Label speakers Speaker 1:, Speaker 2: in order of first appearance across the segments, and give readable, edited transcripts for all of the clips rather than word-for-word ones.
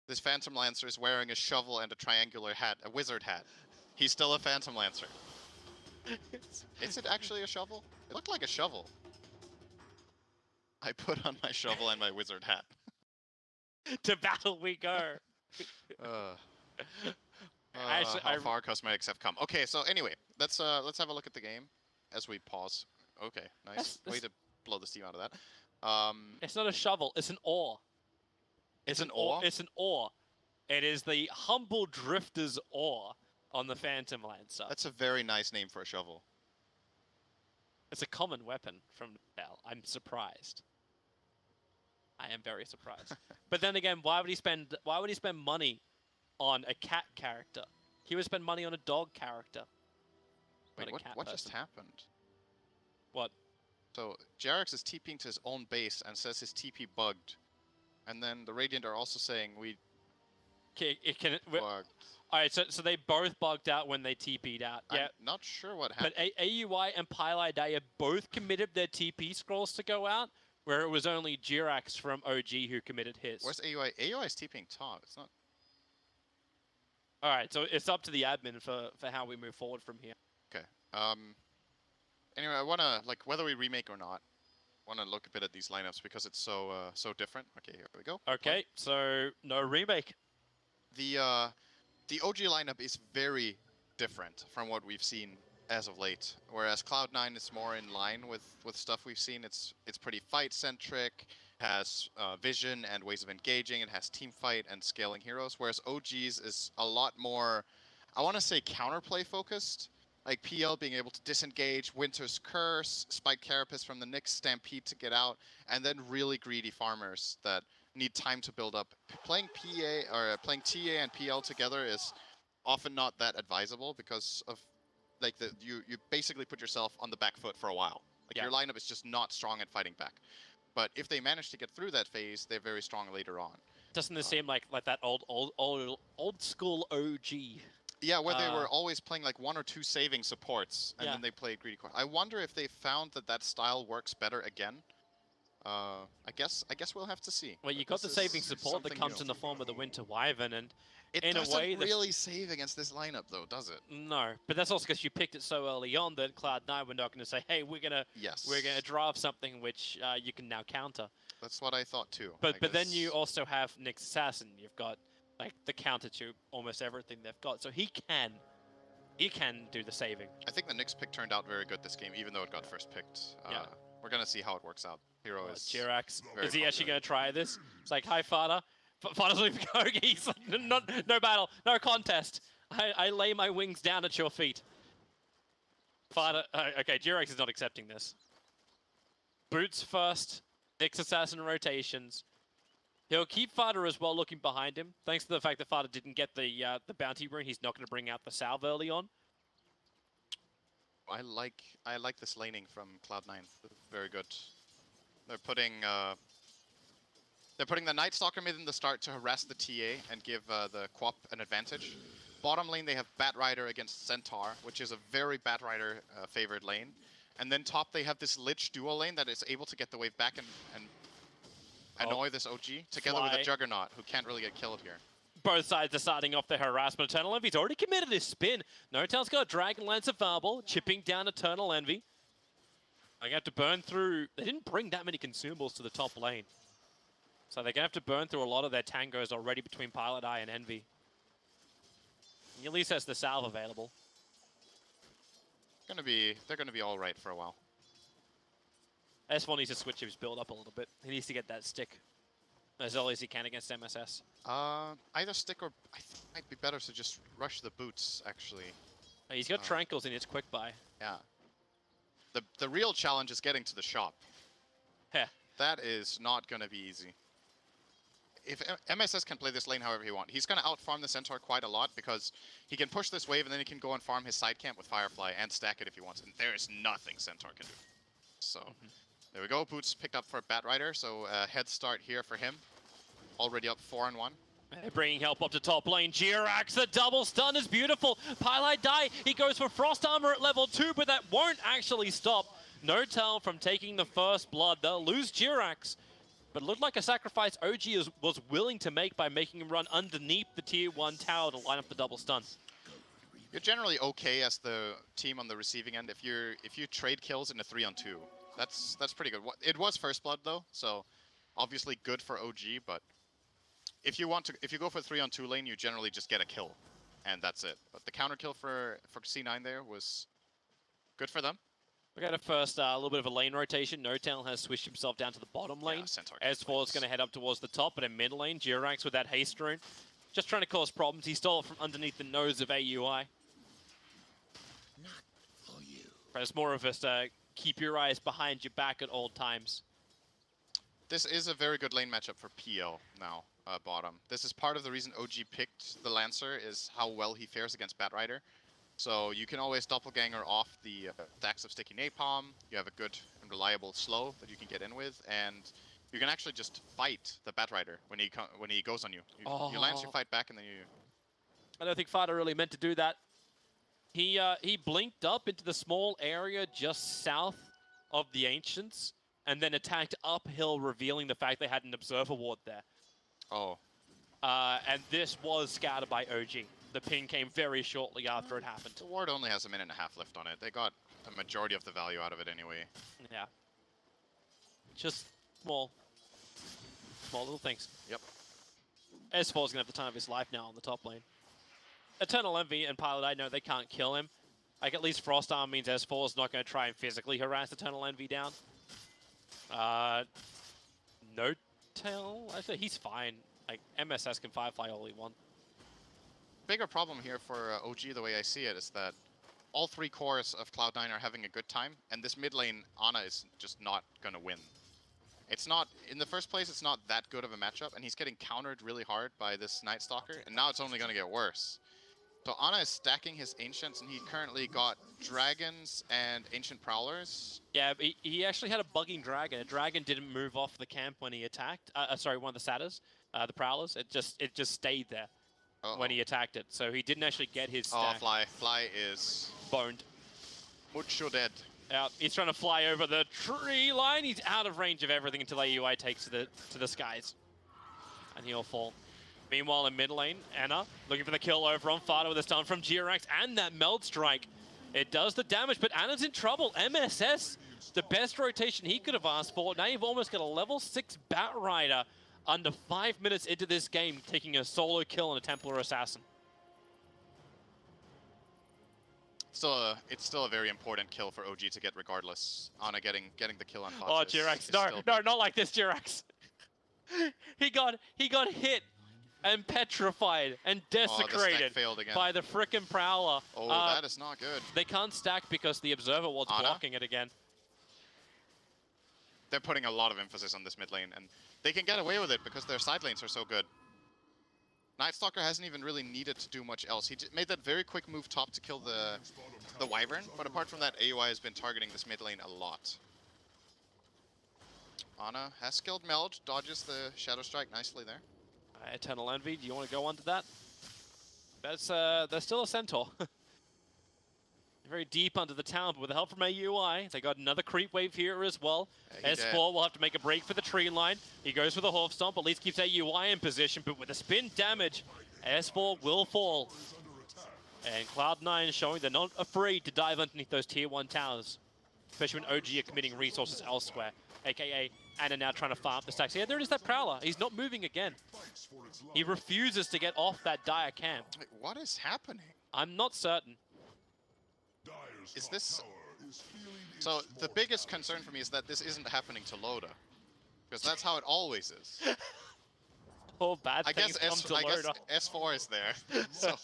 Speaker 1: This Phantom Lancer is wearing a shovel and a triangular hat, a wizard hat. He's still a Phantom Lancer. Is it actually a shovel? It looked like a shovel. I put on my shovel and my wizard hat.
Speaker 2: To battle we go.
Speaker 1: Actually, how far cosmetics have come. Okay, so anyway, let's have a look at the game as we pause. Okay, nice. Way to blow the steam out of that.
Speaker 2: It's not a shovel, it's an oar.
Speaker 1: It's an oar?
Speaker 2: It's an oar. It is the Humble Drifter's oar on the Phantom Lancer.
Speaker 1: That's a very nice name for a shovel.
Speaker 2: It's a common weapon from Bell. I'm surprised. I am very surprised. But then again, why would he spend money on a cat character? He would spend money on a dog character.
Speaker 1: Wait, what just happened?
Speaker 2: What?
Speaker 1: So Jerax is TPing to his own base and says his TP bugged. And then the Radiant are also saying we bugged.
Speaker 2: Alright, so they both bugged out when they TP'd out. Yeah.
Speaker 1: I'm not sure what happened.
Speaker 2: But AUI and Pylai both committed their TP scrolls to go out, where it was only Jirax from OG who committed his.
Speaker 1: Where's AUI? AUI is TPing top. It's not.
Speaker 2: Alright, so it's up to the admin for how we move forward from here.
Speaker 1: Okay. Anyway, I wanna, like, whether we remake or not, want to look a bit at these lineups because it's so different. Okay, here we go.
Speaker 2: Okay, so no remake.
Speaker 1: The OG lineup is very different from what we've seen as of late. Whereas Cloud9 is more in line with stuff we've seen. It's pretty fight centric, has vision and ways of engaging. It has team fight and scaling heroes. Whereas OG's is a lot more, I want to say, counterplay focused. Like PL being able to disengage, Winter's Curse, Spike Carapace from the Nyx, Stampede to get out, and then really greedy farmers that need time to build up. Playing playing TA and PL together is often not that advisable because of like you basically put yourself on the back foot for a while. Like your lineup is just not strong at fighting back. But if they manage to get through that phase, they're very strong later on.
Speaker 2: Doesn't this seem like that old school OG?
Speaker 1: Yeah, where they were always playing like 1 or 2 saving supports, and then they played greedy core. I wonder if they found that style works better again. I guess we'll have to see.
Speaker 2: Well, you got the saving support that comes in the form of the Winter Wyvern, and
Speaker 1: it
Speaker 2: in a way,
Speaker 1: doesn't really save against this lineup, though, does it?
Speaker 2: No, but that's also because you picked it so early on that Cloud9 were not going to say, "Hey, we're gonna draft something which you can now counter."
Speaker 1: That's what I thought too.
Speaker 2: But then you also have Nyx Assassin. You've got like the counter to almost everything they've got, so he can do the saving.
Speaker 1: I think the Nyx pick turned out very good this game, even though it got first picked. We're gonna see how it works out. Hero is
Speaker 2: Jirax. Is he actually gonna try this? It's like, hi, Father. Father's leaving going. He's like, no battle, no contest. I lay my wings down at your feet. Father, okay, Jirax is not accepting this. Boots first, Nyx Assassin rotations. He'll keep Fada as well looking behind him. Thanks to the fact that Fada didn't get the bounty rune, he's not going to bring out the salve early on.
Speaker 1: I like this laning from Cloud9. Very good. They're putting the Night Stalker mid in the start to harass the TA and give the Quap an advantage. Bottom lane they have Batrider against Centaur, which is a very Batrider favored lane. And then top they have this Lich dual lane that is able to get the wave back and annoy this OG, together with a Juggernaut, who can't really get killed here.
Speaker 2: Both sides are starting off their harassment. Eternal Envy's already committed his spin. No-Tail's got a Dragon Lance of Fireball, chipping down Eternal Envy. They're going to have to burn through... They didn't bring that many consumables to the top lane. So they're going to have to burn through a lot of their tangos already between Pilot Eye and Envy. He at least has the salve available.
Speaker 1: They're going to be all right for a while.
Speaker 2: S1 needs to switch his build up a little bit. He needs to get that stick as early as he can against MSS.
Speaker 1: Either stick or I think it might be better to just rush the boots, actually.
Speaker 2: He's got Tranquils in his quick buy.
Speaker 1: Yeah. The real challenge is getting to the shop.
Speaker 2: Yeah.
Speaker 1: That is not going to be easy. If MSS can play this lane however he wants, he's going to outfarm the Centaur quite a lot because he can push this wave and then he can go and farm his side camp with Firefly and stack it if he wants. And there is nothing Centaur can do. So... There we go, Boots picked up for Batrider, so head start here for him. Already up 4-1.
Speaker 2: They're bringing help up to top lane. Jirax, the double stun is beautiful. Pylai die, he goes for Frost Armor at level 2, but that won't actually stop No-Tail from taking the first blood. They'll lose Jirax, but it looked like a sacrifice OG was willing to make by making him run underneath the tier 1 tower to line up the double stun.
Speaker 1: You're generally okay as the team on the receiving end if you trade kills in a 3-on-2. That's pretty good. It was first blood though, so obviously good for OG, but if you go for a 3-on-2 lane, you generally just get a kill, and that's it. But the counter kill for C9 there was good for them.
Speaker 2: We got a first little bit of a lane rotation. No-Tail has switched himself down to the bottom lane.
Speaker 1: Yeah,
Speaker 2: S4 is going to head up towards the top, but in mid lane, Jirax with that haste rune, just trying to cause problems. He stole it from underneath the nose of AUI. But it's more of just keep your eyes behind your back at all times.
Speaker 1: This is a very good lane matchup for PL now, bottom. This is part of the reason OG picked the Lancer, is how well he fares against Batrider. So you can always doppelganger off the stacks of sticky napalm. You have a good and reliable slow that you can get in with, and you can actually just fight the Batrider when he goes on you. You lance your fight back, and then you...
Speaker 2: I don't think Fada really meant to do that. He blinked up into the small area just south of the Ancients, and then attacked uphill, revealing the fact they had an Observer Ward there.
Speaker 1: Oh.
Speaker 2: And this was scouted by OG. The ping came very shortly after it happened.
Speaker 1: The ward only has a minute and a half left on it. They got the majority of the value out of it anyway.
Speaker 2: Yeah. Just small little things.
Speaker 1: Yep.
Speaker 2: S4's going to have the time of his life now on the top lane. Eternal Envy and Pilot, I know they can't kill him. Like, at least Frost Arm means S4 is not going to try and physically harass Eternal Envy down. No-Tail, actually, he's fine. Like, MSS can Firefly all he wants.
Speaker 1: Bigger problem here for OG, the way I see it, is that all three cores of Cloud9 are having a good time, and this mid lane, Ana is just not going to win. It's not, in the first place, it's not that good of a matchup, and he's getting countered really hard by this Night Stalker, and now it's only going to get worse. So Ana is stacking his Ancients, and he currently got Dragons and Ancient Prowlers.
Speaker 2: Yeah, he actually had a bugging Dragon. A Dragon didn't move off the camp when he attacked. Sorry, one of the Satyrs, the Prowlers. It just stayed there when he attacked it. So he didn't actually get his stack.
Speaker 1: Oh, Fly. Fly is...
Speaker 2: boned.
Speaker 1: Mucho dead.
Speaker 2: Out. He's trying to fly over the tree line. He's out of range of everything until AUI takes to the skies. And he'll fall. Meanwhile, in mid lane, Ana looking for the kill over on Fada with a stun from Jirax and that Meld Strike. It does the damage, but Ana's in trouble. MSS, the best rotation he could have asked for. Now you've almost got a level 6 Batrider under 5 minutes into this game, taking a solo kill on a Templar Assassin.
Speaker 1: It's still a very important kill for OG to get regardless. Ana getting the kill on Fox.
Speaker 2: Oh, Jirax, no, not like this, Jirax. he got hit and petrified and desecrated by the frickin' Prowler.
Speaker 1: Oh, that is not good.
Speaker 2: They can't stack because the Observer was blocking it again.
Speaker 1: They're putting a lot of emphasis on this mid lane, and they can get away with it because their side lanes are so good. Night Stalker hasn't even really needed to do much else. He made that very quick move top to kill the Wyvern, but apart from that, AUI has been targeting this mid lane a lot. Ana has skilled Meld, dodges the Shadow Strike nicely there.
Speaker 2: Eternal Envy, do you want to go on to that? There's still a Centaur. Very deep under the town, but with the help from AUI, they got another creep wave here as well.
Speaker 1: Yeah,
Speaker 2: S4 will have to make a break for the tree line. He goes for the Hoof Stomp, at least keeps AUI in position, but with the spin damage, S4 will fall. And Cloud9 showing they're not afraid to dive underneath those tier 1 towers, especially when OG are committing resources elsewhere, aka Ana now trying to farm the stacks. Yeah, there it is, that Prowler. He's not moving again. He refuses to get off that dire camp.
Speaker 1: Wait, what is happening?
Speaker 2: I'm not certain.
Speaker 1: Is this... So, the biggest concern for me is that this isn't happening to Loda. Because that's how it always is.
Speaker 2: Oh, bad things come to Loda.
Speaker 1: I guess S4 is there. So,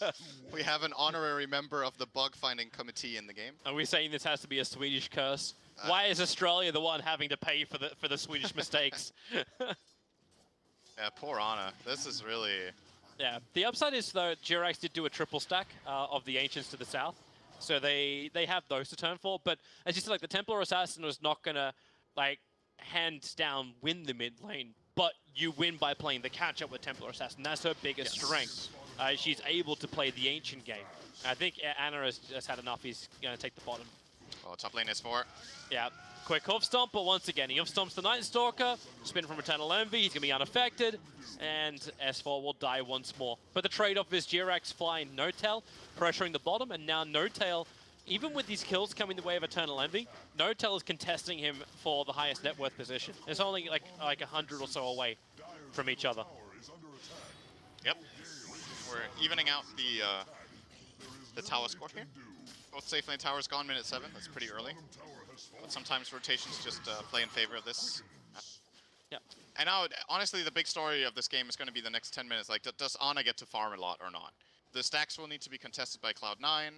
Speaker 1: we have an honorary member of the bug-finding committee in the game.
Speaker 2: Are we saying this has to be a Swedish curse? Why is Australia the one having to pay for the Swedish mistakes?
Speaker 1: Yeah, poor Ana. This is really...
Speaker 2: Yeah. The upside is, though, Jirax did do a triple stack of the Ancients to the south. So they have those to turn for. But as you said, like, the Templar Assassin was not going to, like, hands down win the mid lane. But you win by playing the catch-up with Templar Assassin. That's her biggest strength. She's able to play the Ancient game. I think Ana has had enough. He's going to take the bottom.
Speaker 1: Oh, top lane is 4.
Speaker 2: Yeah. Quick hoof stomp, but once again, he hoof stomps the Night Stalker, spin from Eternal Envy, he's going to be unaffected, and S4 will die once more. But the trade-off is Jirax flying No-Tail, pressuring the bottom, and now No-Tail, even with these kills coming the way of Eternal Envy, No-Tail is contesting him for the highest net worth position. It's only like 100 or so away from each other.
Speaker 1: Yep. We're evening out the tower score here. Both safe lane towers gone, minute 7. That's pretty early. But sometimes rotations just play in favor of this.
Speaker 2: Yeah.
Speaker 1: And now, honestly, the big story of this game is going to be the next 10 minutes. Like, does Ana get to farm a lot or not? The stacks will need to be contested by Cloud9,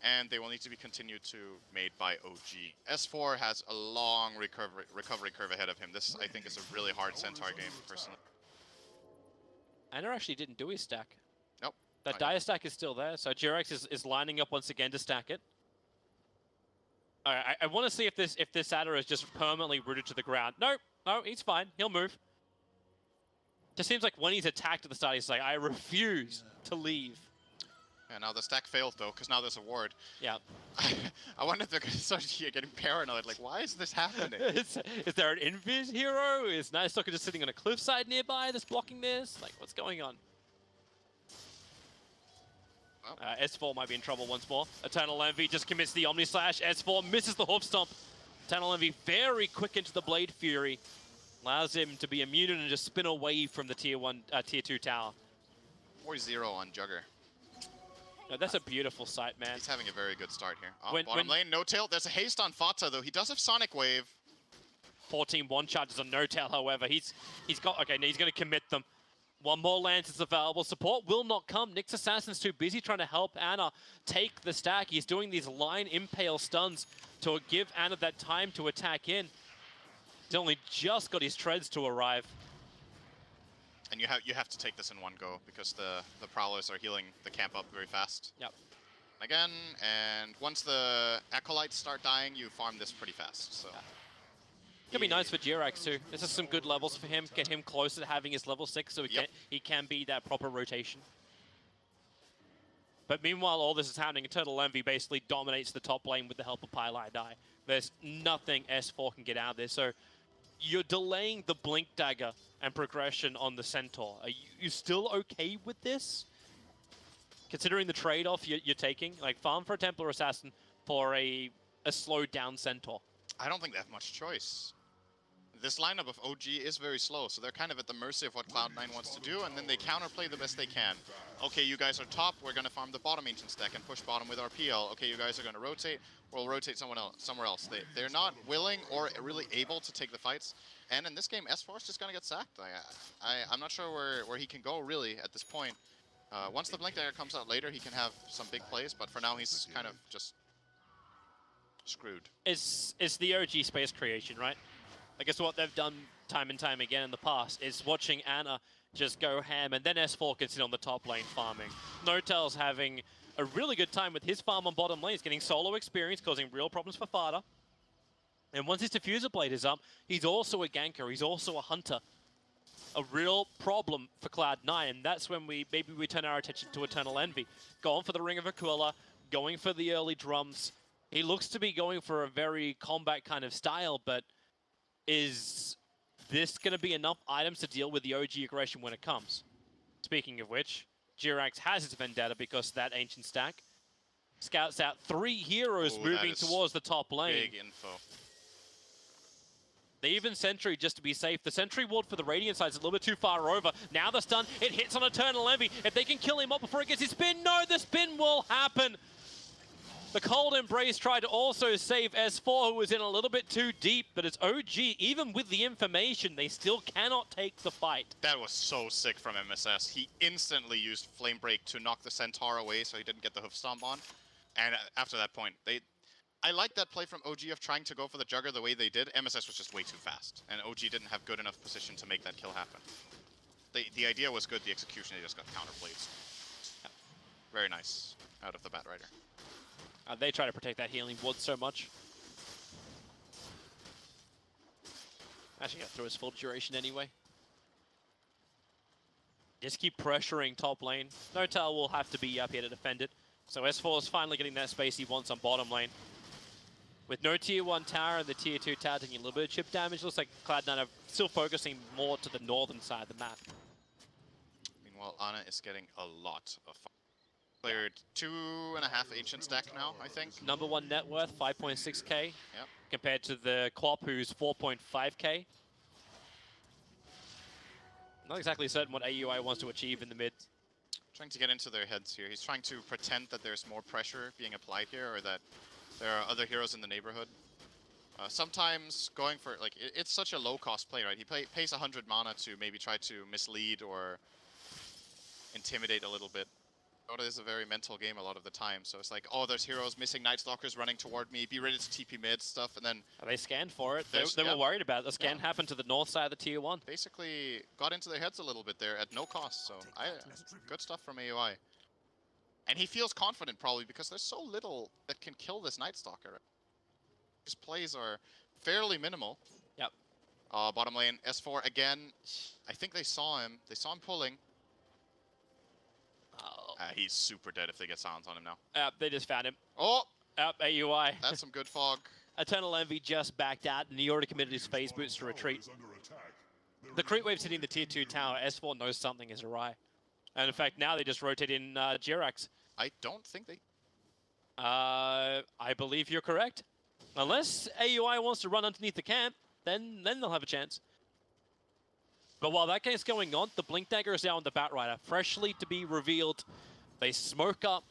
Speaker 1: and they will need to be continued to made by OG. S4 has a long recovery curve ahead of him. This, I think, is a really hard Centaur game, personally.
Speaker 2: Ana actually didn't do his stack.
Speaker 1: Nope.
Speaker 2: That Dire stack is still there, so Jirax is lining up once again to stack it. Alright, I want to see if this adder is just permanently rooted to the ground. No, he's fine. He'll move. Just seems like when he's attacked at the start, he's like, I refuse to leave.
Speaker 1: Yeah, now the stack failed, though, because now there's a ward.
Speaker 2: Yeah.
Speaker 1: I wonder if they're going to start getting paranoid. Like, why is this happening?
Speaker 2: Is there an invis hero? Is Night Stalker just sitting on a cliffside nearby that's blocking this? Like, what's going on? S4 might be in trouble once more. Eternal Envy just commits the Omni Slash. S4 misses the hoof stomp. Eternal Envy very quick into the Blade Fury. Allows him to be immune and just spin away from the tier 2 tower.
Speaker 1: 4-0 on Jugger.
Speaker 2: No, that's a beautiful sight, man.
Speaker 1: He's having a very good start here. Oh, bottom lane, No-Tail. There's a haste on Fata, though. He does have Sonic Wave.
Speaker 2: 14 one-charges on No-Tail, however. He's got... Okay, now he's going to commit them. One more Lance is available. Support will not come. Nyx Assassin's too busy trying to help Ana take the stack. He's doing these line impale stuns to give Ana that time to attack in. He's only just got his treads to arrive.
Speaker 1: And you have to take this in one go because the Prowlers are healing the camp up very fast.
Speaker 2: Yep.
Speaker 1: Again, and once the Acolytes start dying, you farm this pretty fast. So.
Speaker 2: Yeah. It's gonna be nice for Jirax too. This is some good levels for him. Get him closer to having his level 6 so he can be that proper rotation. But meanwhile, all this is happening. Eternal Envy basically dominates the top lane with the help of Pylai Die. There's nothing S4 can get out of this. So you're delaying the Blink Dagger and progression on the Centaur. Are you still okay with this? Considering the trade-off you're taking, like farm for a Templar Assassin for a slowed down Centaur.
Speaker 1: I don't think they have much choice. This lineup of OG is very slow, so they're kind of at the mercy of what Cloud9 wants to do, and then they counterplay the best they can. Okay, you guys are top, we're going to farm the bottom ancient stack and push bottom with our PL. Okay, you guys are going to rotate, we'll rotate somewhere else. They're not willing or really able to take the fights, and in this game, S4 is just going to get sacked. I'm not sure where he can go, really, at this point. Once the Blink Dagger comes out later, he can have some big plays, but for now, he's kind of just screwed.
Speaker 2: It's the OG space creation, right? I guess what they've done time and time again in the past is watching Ana just go ham, and then S4 can sit on the top lane farming. No-Tail's having a really good time with his farm on bottom lane. He's getting solo experience, causing real problems for Fata. And once his Diffuser Blade is up, he's also a ganker, he's also a hunter. A real problem for Cloud9, and that's when maybe we turn our attention to Eternal Envy. Going for the Ring of Aquila, going for the early drums. He looks to be going for a very combat kind of style, but is this going to be enough items to deal with the OG aggression when it comes? Speaking of which, Jirax has his Vendetta because that ancient stack. Scouts out 3 heroes moving towards the top lane.
Speaker 1: Big info.
Speaker 2: They even Sentry just to be safe. The Sentry ward for the Radiant side is a little bit too far over. Now the stun, it hits on Eternal Envy. If they can kill him up before it gets his spin, no, the spin will happen. The Cold Embrace tried to also save S4, who was in a little bit too deep, but it's OG, even with the information, they still cannot take the fight.
Speaker 1: That was so sick from MSS. He instantly used Flame Break to knock the Centaur away so he didn't get the hoof stomp on. And after that point, I like that play from OG of trying to go for the Jugger the way they did. MSS was just way too fast, and OG didn't have good enough position to make that kill happen. The idea was good, the execution, they just got counterplayed. Yeah. Very nice out of the Batrider.
Speaker 2: They try to protect that healing ward so much. Actually got through his full duration anyway. Just keep pressuring top lane. No-Tail will have to be up here to defend it. So S4 is finally getting that space he wants on bottom lane. With no tier 1 tower and the tier 2 tower taking a little bit of chip damage, looks like Cloud9 are still focusing more to the northern side of the map.
Speaker 1: Meanwhile, Ana is getting a lot of fire. Cleared 2.5 ancient stack now, I think.
Speaker 2: Number 1 net worth, 5.6k.
Speaker 1: Yep.
Speaker 2: Compared to the Klopp, who's 4.5k. Not exactly certain what AUI wants to achieve in the mid.
Speaker 1: Trying to get into their heads here. He's trying to pretend that there's more pressure being applied here, or that there are other heroes in the neighborhood. Sometimes going for, like, it's such a low-cost play, right? He pays 100 mana to maybe try to mislead or intimidate a little bit. Dota is a very mental game a lot of the time, so it's like, oh, there's heroes missing, Night Stalkers running toward me, be ready to TP mid stuff, and then...
Speaker 2: They scanned for it. They were worried about it. The scan happened to the north side of the tier 1.
Speaker 1: Basically got into their heads a little bit there at no cost, so good stuff from AUI. And he feels confident probably because there's so little that can kill this Night Stalker. His plays are fairly minimal.
Speaker 2: Yep.
Speaker 1: Bottom lane, S4 again. I think they saw him. They saw him pulling. He's super dead if they get silence on him now.
Speaker 2: They just found him.
Speaker 1: Oh!
Speaker 2: AUI.
Speaker 1: That's some good fog.
Speaker 2: Eternal Envy just backed out, and he already committed his phase boots to retreat. The creep wave's hitting the tier 2 tower. S4 knows something is awry. And in fact, now they just rotate in Jirax.
Speaker 1: I don't think they...
Speaker 2: I believe you're correct. Unless AUI wants to run underneath the camp, then they'll have a chance. But while that game's going on, the Blink Dagger is now on the Batrider, freshly to be revealed. They smoke up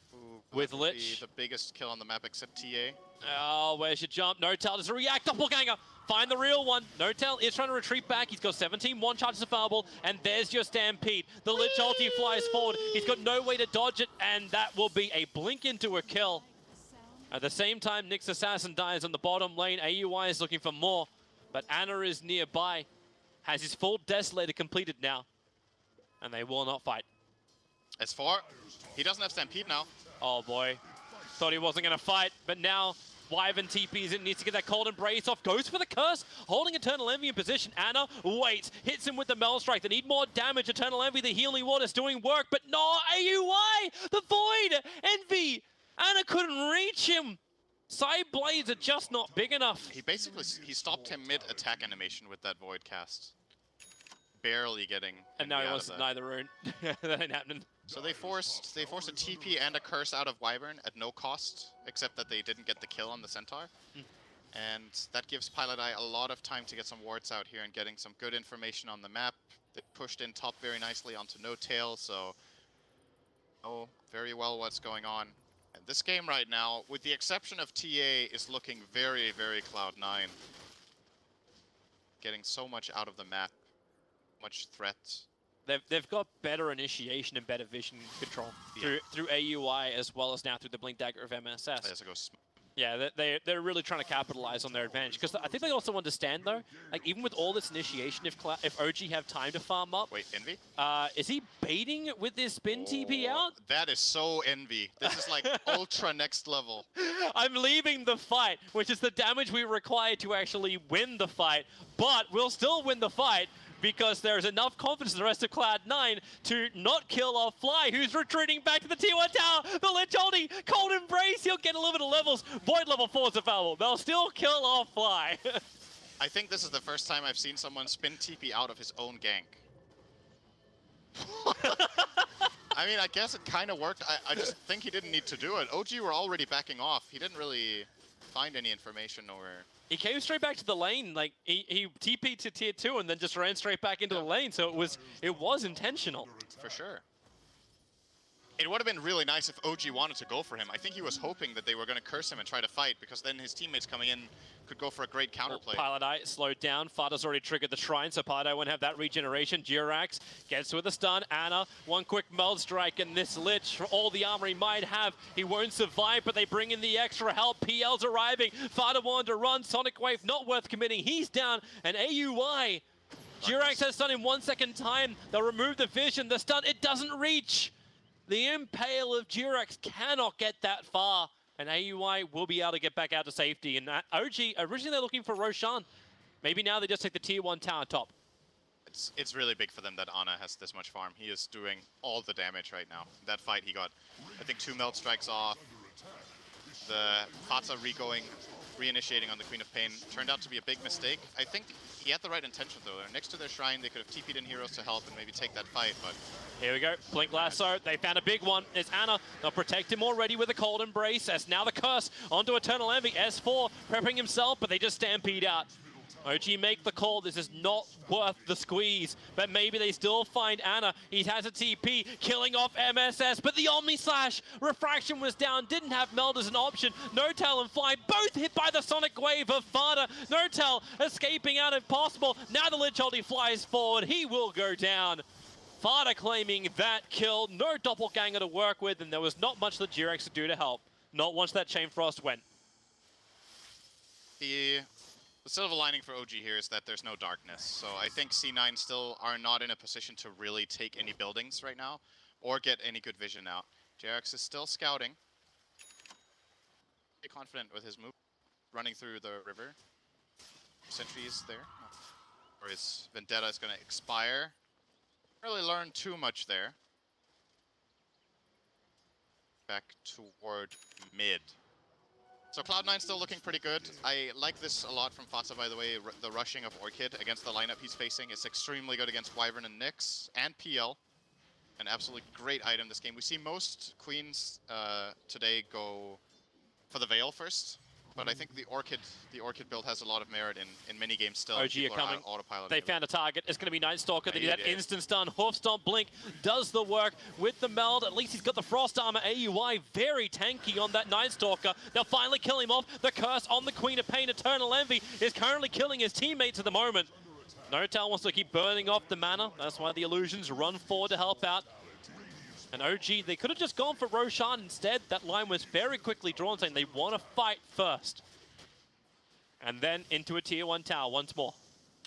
Speaker 2: with Lich.
Speaker 1: The biggest kill on the map except TA.
Speaker 2: Oh, where's your jump? No-Tail does a react. Doppelganger. Find the real one. No-Tail is trying to retreat back. He's got 17 one charges available, and there's your Stampede. The Lich ulti flies forward. He's got no way to dodge it, and that will be a blink into a kill. At the same time, Nyx Assassin dies on the bottom lane. AUI is looking for more, but Ana is nearby. Has his full Desolator completed now, and they will not fight.
Speaker 1: S4, he doesn't have Stampede now.
Speaker 2: Oh boy, thought he wasn't going to fight, but now Wyvern TPs in, needs to get that Cold Embrace off, goes for the Curse, holding Eternal Envy in position. Ana waits, hits him with the Mel Strike. They need more damage. Eternal Envy, the healing water's doing work, but no, AUI, the Void, Envy, Ana couldn't reach him. Side blades are just not big enough.
Speaker 1: He stopped him mid-attack animation with that Void cast. Barely getting.
Speaker 2: And now he wants to deny the rune. That ain't happening.
Speaker 1: So they forced a TP and a Curse out of Wyvern at no cost, except that they didn't get the kill on the Centaur. And that gives Pilot Eye a lot of time to get some wards out here and getting some good information on the map. They pushed in top very nicely onto No-Tail, so know very well what's going on. And this game right now, with the exception of TA, is looking very, very Cloud9. Getting so much out of the map, much threat.
Speaker 2: They've got better initiation and better vision control through AUI as well as now through the Blink Dagger of MSS. Yeah, they're really trying to capitalize on their advantage, because I think they also understand though, like even with all this initiation, if OG have time to farm up.
Speaker 1: Wait, Envy?
Speaker 2: Is he baiting with this spin TP out?
Speaker 1: That is so Envy. This is like ultra next level.
Speaker 2: I'm leaving the fight, which is the damage we require to actually win the fight, but we'll still win the fight, because there's enough confidence in the rest of Cloud9 to not kill off Fly, who's retreating back to the T1 tower. The Lich holding Cold Embrace, he'll get a little bit of levels. Void level 4 is available. They'll still kill off Fly.
Speaker 1: I think this is the first time I've seen someone spin TP out of his own gank. I mean, I guess it kind of worked. I just think he didn't need to do it. OG were already backing off. He didn't really find any information or...
Speaker 2: He came straight back to the lane, like he TP'd to tier 2 and then just ran straight back into the lane, so it was intentional.
Speaker 1: For sure. It would have been really nice if OG wanted to go for him. I think he was hoping that they were going to curse him and try to fight, because then his teammates coming in could go for a great counterplay.
Speaker 2: Pilot Eye slowed down. Fada's already triggered the Shrine, so Pilot Eye won't have that regeneration. Jirax gets with a stun. Ana, one quick Meld Strike, and this Lich, for all the armor he might have, he won't survive, but they bring in the extra help. PL's arriving. Fada wanted to run. Sonic Wave, not worth committing. He's down, and AUI. Jirax has stun in 1 second time. They'll remove the vision. The stun, it doesn't reach. The Impale of Jirax cannot get that far, and AUI will be able to get back out to safety. And OG, originally they're looking for Roshan. Maybe now they just take the tier 1 tower top.
Speaker 1: It's really big for them that Ana has this much farm. He is doing all the damage right now. That fight he got, I think, 2 Melt Strikes off. The Fata reinitiating on the Queen of Pain turned out to be a big mistake. I think he had the right intention though. They're next to their shrine, they could have TP'd in heroes to help and maybe take that fight, but...
Speaker 2: Here we go, Blink Lasso, they found a big one. It's Ana, they'll protect him already with a Cold Embrace, as now the Curse onto Eternal Envy. S4 prepping himself, but they just stampede out. OG make the call, this is not worth the squeeze, but maybe they still find Ana. He has a TP, killing off MSS, but the Omni Slash, Refraction was down, didn't have Meld as an option. No-Tail and Fly, both hit by the Sonic Wave of Fada. No-Tail escaping out if possible. Now the Lich Hold, he flies forward, he will go down. Fada claiming that kill, no doppelganger to work with, and there was not much that G-Rex could do to help. Not once that Chain Frost went.
Speaker 1: The silver lining for OG here is that there's no darkness, so I think C9 still are not in a position to really take any buildings right now, or get any good vision out. JRX is still scouting. Pretty confident with his move, running through the river. Sentry is there, or his Vendetta is going to expire. Really learned too much there. Back toward mid. So Cloud9 still looking pretty good. I like this a lot from Fata, by the way. The rushing of Orchid against the lineup he's facing is extremely good against Wyvern and Nyx and PL. An absolutely great item this game. We see most Queens today go for the Veil first, but I think the Orchid build has a lot of merit in many games still.
Speaker 2: OG are coming. They found a target. It's going to be Night Stalker. They do that instant stun. Hoof Stomp Blink does the work with the Meld. At least he's got the Frost Armor AUI. Very tanky on that Night Stalker. They'll finally kill him off. The Curse on the Queen of Pain. Eternal Envy is currently killing his teammates at the moment. No-Tail wants to keep burning off the mana. That's why the Illusions run forward to help out. And OG, they could have just gone for Roshan instead. That line was very quickly drawn, saying they want to fight first. And then into a tier 1 tower once more.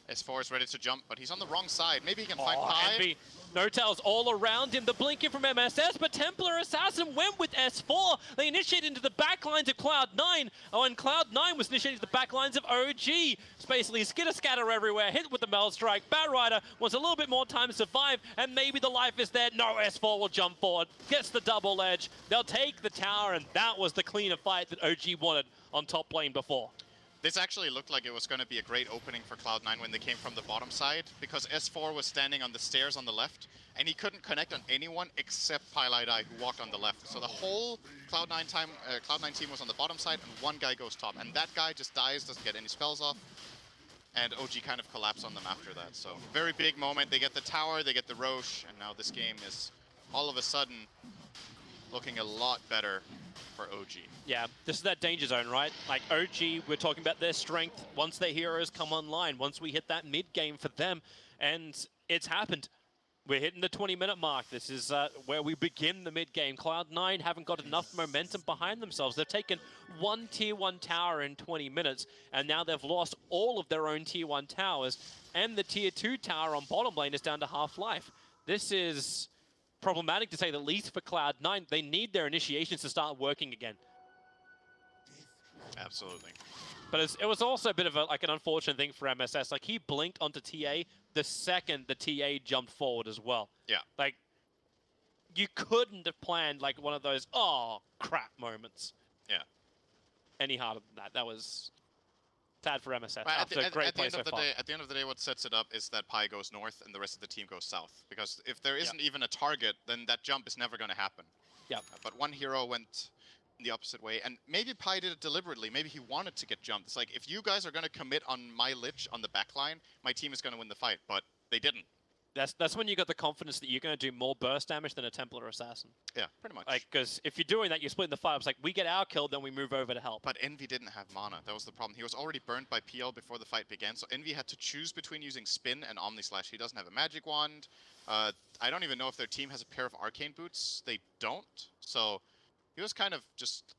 Speaker 1: S4 is ready to jump, but he's on the wrong side. Maybe he can find Pi.
Speaker 2: Envy. No-Tail's all around him. The blinking from MSS, but Templar Assassin went with S4. They initiated into the backlines of Cloud9. Oh, and Cloud9 was initiating the backlines of OG. It's basically skitter-scatter everywhere, hit with the Meld Strike. Batrider wants a little bit more time to survive, and maybe the life is there. No, S4 will jump forward, gets the double edge. They'll take the tower, and that was the cleaner fight that OG wanted on top lane before.
Speaker 1: This actually looked like it was going to be a great opening for Cloud9 when they came from the bottom side, because S4 was standing on the stairs on the left, and he couldn't connect on anyone except Pylai who walked on the left. So the whole Cloud9 team was on the bottom side, and one guy goes top. And that guy just dies, doesn't get any spells off, and OG kind of collapsed on them after that. So very big moment. They get the tower, they get the Roche, and now this game is all of a sudden looking a lot better for OG.
Speaker 2: Yeah, this is that danger zone, right? Like OG, we're talking about their strength once their heroes come online, once we hit that mid game for them, and it's happened. We're hitting the 20-minute mark. This is where we begin the mid game. Cloud9 haven't got enough momentum behind themselves. They've taken one tier 1 tower in 20 minutes, and now they've lost all of their own tier 1 towers, and the tier 2 tower on bottom lane is down to half life. This is problematic to say the least for Cloud9. They need their initiations to start working again.
Speaker 1: Absolutely.
Speaker 2: But it was also a bit of an unfortunate thing for MSS. Like, he blinked onto TA the second the TA jumped forward as well.
Speaker 1: Yeah.
Speaker 2: Like, you couldn't have planned like one of those, oh, crap moments.
Speaker 1: Yeah.
Speaker 2: Any harder than that. That was sad for MSS.
Speaker 1: Well,
Speaker 2: after a great play so far.
Speaker 1: At the end of the day, what sets it up is that Pi goes north and the rest of the team goes south. Because if there isn't even a target, then that jump is never going to happen.
Speaker 2: Yeah.
Speaker 1: But one hero went the opposite way, and maybe Pi did it deliberately. Maybe he wanted to get jumped. It's like, if you guys are going to commit on my Lich on the back line, my team is going to win the fight, but they didn't.
Speaker 2: That's when you got the confidence that you're going to do more burst damage than a Templar Assassin.
Speaker 1: Yeah, pretty much.
Speaker 2: Like, because if you're doing that, you're splitting the fight. It's like, we get our kill, then we move over to help.
Speaker 1: But Envy didn't have mana. That was the problem. He was already burned by PL before the fight began, so Envy had to choose between using Spin and Omni Slash. He doesn't have a magic wand. I don't even know if their team has a pair of arcane boots. They don't. So he was kind of just...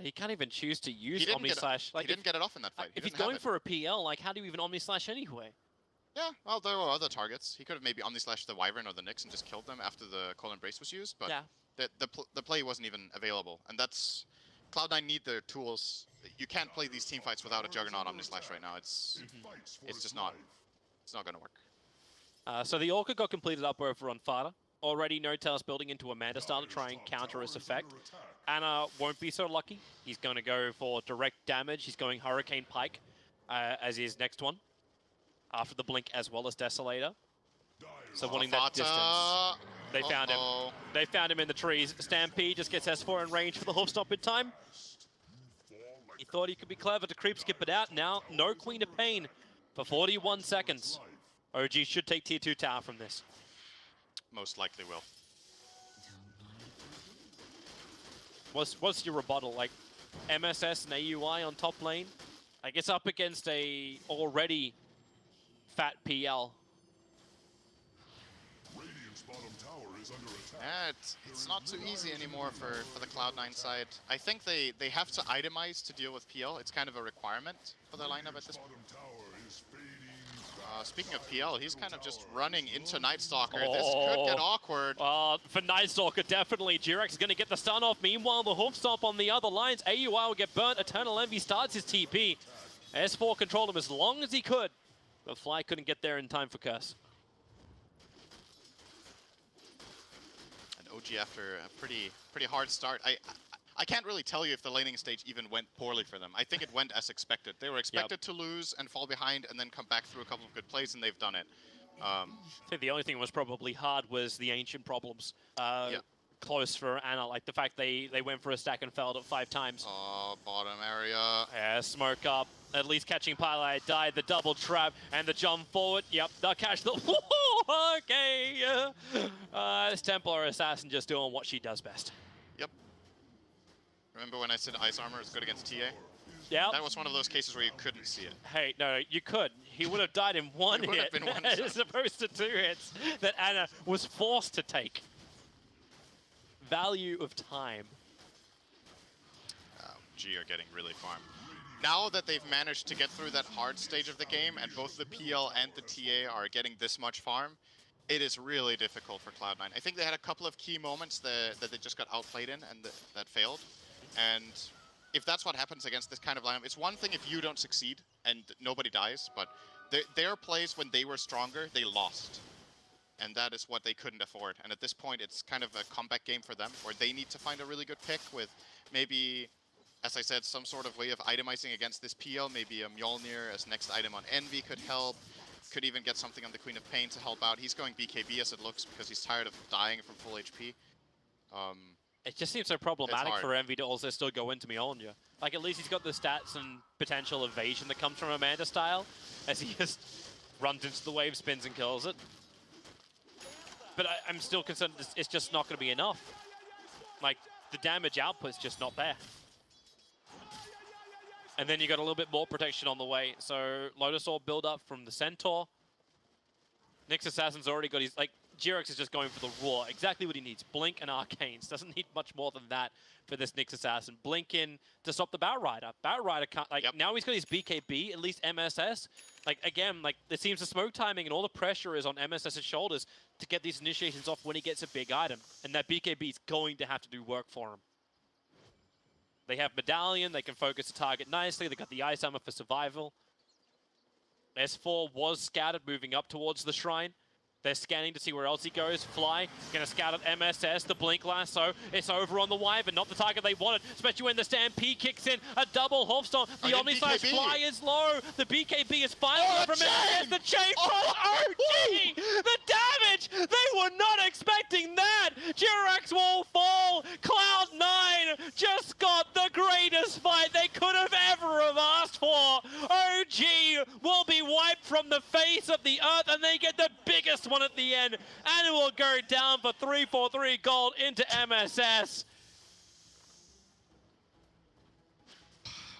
Speaker 2: he can't even choose to use Omni Slash.
Speaker 1: Like, he didn't get it off in that fight.
Speaker 2: If he's going for a PL, like, how do you even Omni Slash anyway?
Speaker 1: Yeah, well, there were other targets. He could have maybe Omni Slashed the Wyvern or the Nyx and just killed them after the Cold Embrace was used, but yeah. the play wasn't even available. And that's... Cloud9 need their tools. You can't play these team fights without a Juggernaut Omni Slash right now. It's just not... It's not going to work.
Speaker 2: So the Orca got completed up over on Fada. already No Tails building into Amanda Star to try and counter his effect. Anna won't be so lucky. He's going to go for direct damage. He's going Hurricane Pike as his next one. After the Blink as well as Desolator. So wanting that distance. They found him. They found him in the trees. Stampede just gets S4 in range for the hoof stop in time. He thought he could be clever to creep skip it out. Now, no Queen of Pain for 41 seconds. OG should take tier 2 tower from this.
Speaker 1: Most likely will.
Speaker 2: What's your rebuttal? Like, MSS and AUI on top lane? I guess up against a already fat PL.
Speaker 1: Yeah, it's not too easy anymore for the Cloud9 side. I think they have to itemize to deal with PL. It's kind of a requirement for their lineup at this point. Speaking of PL, he's kind of just running into Night Stalker. Oh. This could get awkward.
Speaker 2: For Night Stalker, definitely. Jirex is going to get the stun off. Meanwhile, the hoof stomp on the other lines. AUI will get burnt. Eternal Envy starts his TP. S4 controlled him as long as he could, but Fly couldn't get there in time for Curse.
Speaker 1: OG after a pretty hard start. I can't really tell you if the laning stage even went poorly for them. I think it went as expected. They were expected to lose and fall behind and then come back through a couple of good plays, and they've done it.
Speaker 2: I think the only thing that was probably hard was the ancient problems. Close for Anna, like the fact they went for a stack and failed it 5 times.
Speaker 1: Bottom area.
Speaker 2: Yeah, smoke up. At least catching Pilot died. The double trap and the jump forward. Yep, they'll catch the... Okay. This Templar Assassin just doing what she does best.
Speaker 1: Yep. Remember when I said Ice Armor is good against TA?
Speaker 2: Yeah.
Speaker 1: That was one of those cases where you couldn't see it.
Speaker 2: Hey, no, you could. He would have died in one hit as opposed to 2 hits that Anna was forced to take. Value of time.
Speaker 1: G are getting really farmed. Now that they've managed to get through that hard stage of the game and both the PL and the TA are getting this much farm, it is really difficult for Cloud9. I think they had a couple of key moments that they just got outplayed in and that failed. And if that's what happens against this kind of lineup, it's one thing if you don't succeed and nobody dies, but their plays when they were stronger, they lost. And that is what they couldn't afford. And at this point, it's kind of a comeback game for them, where they need to find a really good pick with maybe, as I said, some sort of way of itemizing against this PL. Maybe a Mjolnir as next item on Envy could help. Could even get something on the Queen of Pain to help out. He's going BKB as it looks because he's tired of dying from full HP.
Speaker 2: It just seems so problematic for Envy to also still go into Mjolnir. Like, at least he's got the stats and potential evasion that comes from Amanda style, as he just runs into the wave, spins and kills it. But I'm still concerned it's just not going to be enough. Like, the damage output's just not there. And then you got a little bit more protection on the way. So Lotus Orb build up from the Centaur. Nyx Assassin's already got his, like, Jirex is just going for the raw. Exactly what he needs. Blink and Arcanes. Doesn't need much more than that for this Nyx Assassin. Blink in to stop the Bat Rider. Bat Rider can't, like, now he's got his BKB, at least MSS. Like, again, like, it seems the smoke timing and all the pressure is on MSS's shoulders to get these initiations off when he gets a big item. And that BKB is going to have to do work for him. They have Medallion, they can focus the target nicely, they got the Ice Armor for survival. S4 was scouted moving up towards the shrine. They're scanning to see where else he goes. Fly, gonna scout at MSS, the Blink Lasso. It's over on the Wyvern, not the target they wanted, especially when the Stampede kicks in. A double hoof stomp. The Omni-Slash Fly is low. The BKB is finally from MSS. The chain from OG! The damage! They were not expecting that! Jirax will fall! Cloud9 just got the greatest fight they could have ever have asked for! OG will be wiped from the face of the earth, and they get the biggest one at the end, and it will go down for 343 gold into MSS.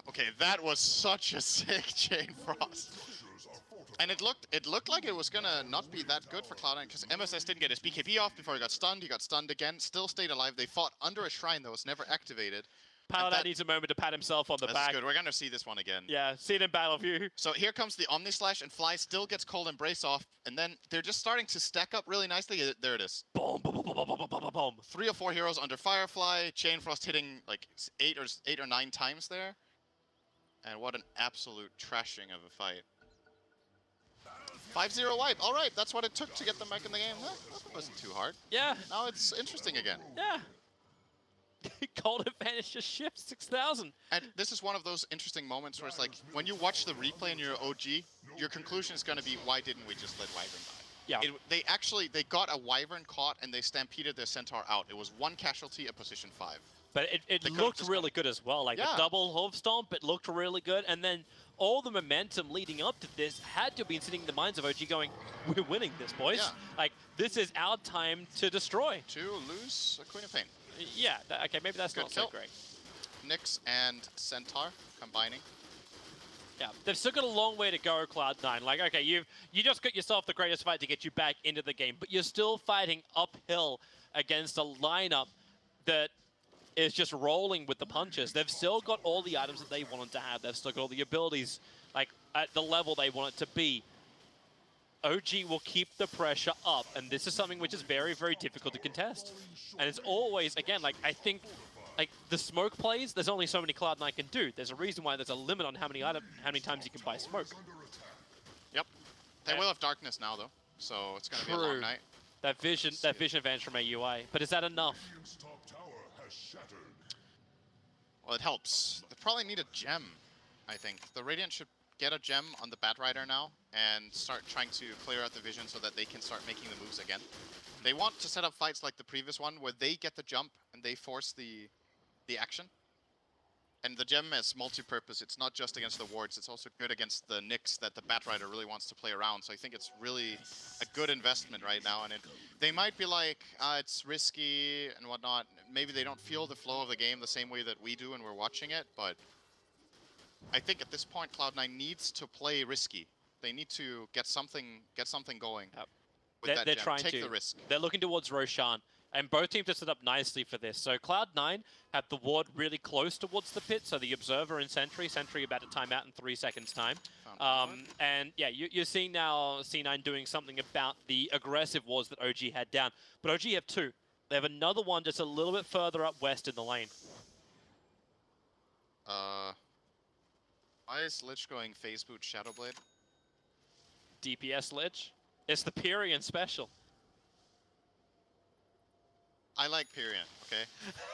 Speaker 1: Okay, that was such a sick chain frost. And it looked like it was gonna not be that good for Cloud9 because MSS didn't get his BKB off before he got stunned again, still stayed alive. They fought under a shrine that was never activated.
Speaker 2: Paladin needs a moment to pat himself on the back.
Speaker 1: That's good. We're going to see this one again.
Speaker 2: Yeah, see it in battle view.
Speaker 1: So here comes the Omni-Slash, and Fly still gets Cold Embrace off, and then they're just starting to stack up really nicely. There it is.
Speaker 2: Boom, boom, boom, boom, boom, boom, boom.
Speaker 1: 3 or 4 heroes under Firefly, Chain Frost hitting like 8 or 9 times there. And what an absolute trashing of a fight. 5-0 wipe. All right, that's what it took to get them back in the game. That wasn't too hard.
Speaker 2: Yeah.
Speaker 1: Now it's interesting again.
Speaker 2: Yeah. Cold advantage just shifts 6,000.
Speaker 1: And this is one of those interesting moments where it's like, when you watch the replay in your OG, your conclusion is going to be, why didn't we just let Wyvern die?
Speaker 2: Yeah.
Speaker 1: They got a Wyvern caught and they stampeded their Centaur out. It was one casualty at position 5.
Speaker 2: But it looked really good as well. Like the double hoof stomp, it looked really good. And then all the momentum leading up to this had to be sitting in the minds of OG going, we're winning this, boys.
Speaker 1: Yeah.
Speaker 2: Like, this is our time to destroy.
Speaker 1: To lose a Queen of Pain.
Speaker 2: Yeah, okay, maybe that's
Speaker 1: Good
Speaker 2: not
Speaker 1: kill.
Speaker 2: so great.
Speaker 1: Nyx and Centaur combining.
Speaker 2: Yeah, they've still got a long way to go, Cloud9. Like, okay, you just got yourself the greatest fight to get you back into the game, but you're still fighting uphill against a lineup that is just rolling with the punches. They've still got all the items that they wanted to have. They've still got all the abilities, like, at the level they want it to be. OG will keep the pressure up, and this is something which is very, very difficult to contest. And it's always, again, like, I think, like, the smoke plays, there's only so many Cloud9 can do. There's a reason why there's a limit on how many times you can buy smoke.
Speaker 1: Yep. They will have darkness now, though, so it's going to be a long night.
Speaker 2: That vision advantage from AUI. But is that enough?
Speaker 1: Well, it helps. They probably need a gem, I think. The Radiant should get a gem on the Batrider now and start trying to clear out the vision so that they can start making the moves again. They want to set up fights like the previous one where they get the jump and they force the action. And the gem is multi-purpose. It's not just against the wards, it's also good against the Nyx that the Batrider really wants to play around. So I think it's really a good investment right now. And they might be like, it's risky and whatnot. Maybe they don't feel the flow of the game the same way that we do when we're watching it, but I think at this point Cloud9 needs to play risky. They need to get something going. With that
Speaker 2: they're
Speaker 1: gem.
Speaker 2: trying
Speaker 1: Take
Speaker 2: to.
Speaker 1: the risk.
Speaker 2: They're looking towards Roshan, and both teams are set up nicely for this. So Cloud9 have the ward really close towards the pit, so the Observer and Sentry about to time out in 3 seconds' time. And yeah, you're seeing now C9 doing something about the aggressive wards that OG had down. But OG have 2. They have another one just a little bit further up west in the lane.
Speaker 1: Why is Lich going Phase Boot Shadowblade?
Speaker 2: DPS Lich. It's the Pyrian special.
Speaker 1: I like Pyrian, okay?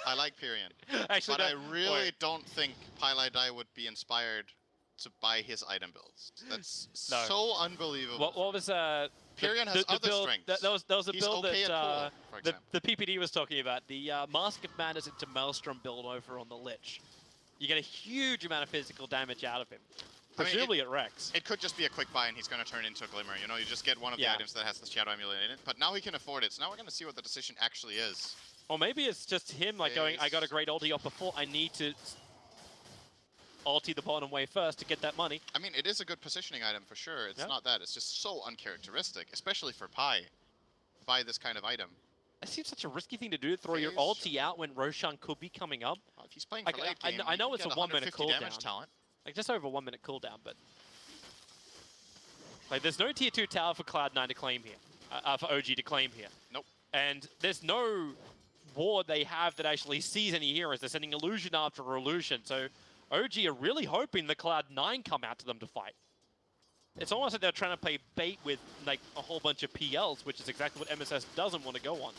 Speaker 1: I like Pyrian.
Speaker 2: Actually,
Speaker 1: but I really don't think Pylai would be inspired to buy his item builds. That's so unbelievable.
Speaker 2: What was
Speaker 1: Pyrian has other
Speaker 2: build,
Speaker 1: strengths.
Speaker 2: There was a
Speaker 1: He's
Speaker 2: build
Speaker 1: okay
Speaker 2: that
Speaker 1: at pool,
Speaker 2: the PPD was talking about. The Mask of Madness into Maelstrom build over on the Lich. You get a huge amount of physical damage out of him. Presumably it wrecks.
Speaker 1: It could just be a quick buy and he's going to turn into a Glimmer. You know, you just get one of the items that has the Shadow Amulet in it. But now he can afford it. So now we're going to see what the decision actually is.
Speaker 2: Or maybe it's just him like going, I got a great ulti off before. I need to ulti the bottom way first to get that money.
Speaker 1: I mean, it is a good positioning item for sure. It's not that. It's just so uncharacteristic, especially for Pi. Buy this kind of item.
Speaker 2: It seems such a risky thing to do, throw your ulti out when Roshan could be coming up.
Speaker 1: Well, if he's playing for late game,
Speaker 2: I know it's a 1 minute cooldown.
Speaker 1: Talent.
Speaker 2: Like just over 1 minute cooldown, but like there's no tier 2 tower for Cloud9 to claim here, for OG to claim here.
Speaker 1: Nope.
Speaker 2: And there's no ward they have that actually sees any heroes. They're sending illusion after illusion. So OG are really hoping the Cloud9 come out to them to fight. It's almost like they're trying to play bait with like a whole bunch of PLs, which is exactly what MSS doesn't want to go on.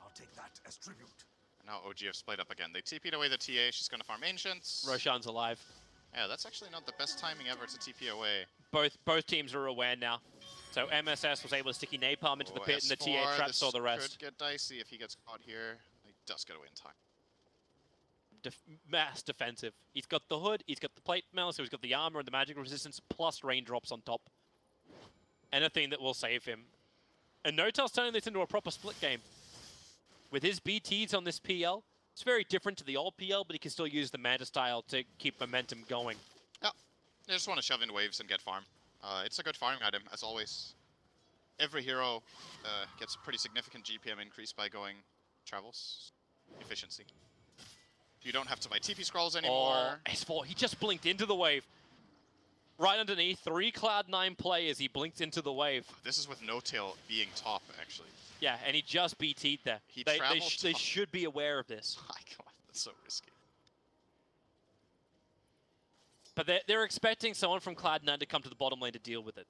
Speaker 3: I'll take that as tribute.
Speaker 1: Now OG have split up again. They TP'd away the TA. She's going to farm Ancients.
Speaker 2: Roshan's alive.
Speaker 1: Yeah, that's actually not the best timing ever to TP away.
Speaker 2: Both teams are aware now. So MSS was able to sticky napalm into the pit, and the TA trap saw the rest.
Speaker 1: Could get dicey if he gets caught here. He does get away in time.
Speaker 2: Mass defensive. He's got the hood, he's got the plate mail, so he's got the armor and the magic resistance, plus raindrops on top. Anything that will save him. And Notel's turning this into a proper split game. With his BTs on this PL, it's very different to the old PL, but he can still use the Manta style to keep momentum going.
Speaker 1: Yeah, they just want to shove in waves and get farm. It's a good farming item, as always. Every hero gets a pretty significant GPM increase by going travels. Efficiency. You don't have to buy TP scrolls anymore.
Speaker 2: Oh, S4, he just blinked into the wave. Right underneath, 3 Cloud9 players, he blinked into the wave.
Speaker 1: This is with No-Tail being top, actually.
Speaker 2: Yeah, and he just BT'd there. They should be aware of this.
Speaker 1: My god, that's so risky.
Speaker 2: But they're expecting someone from Cloud9 to come to the bottom lane to deal with it.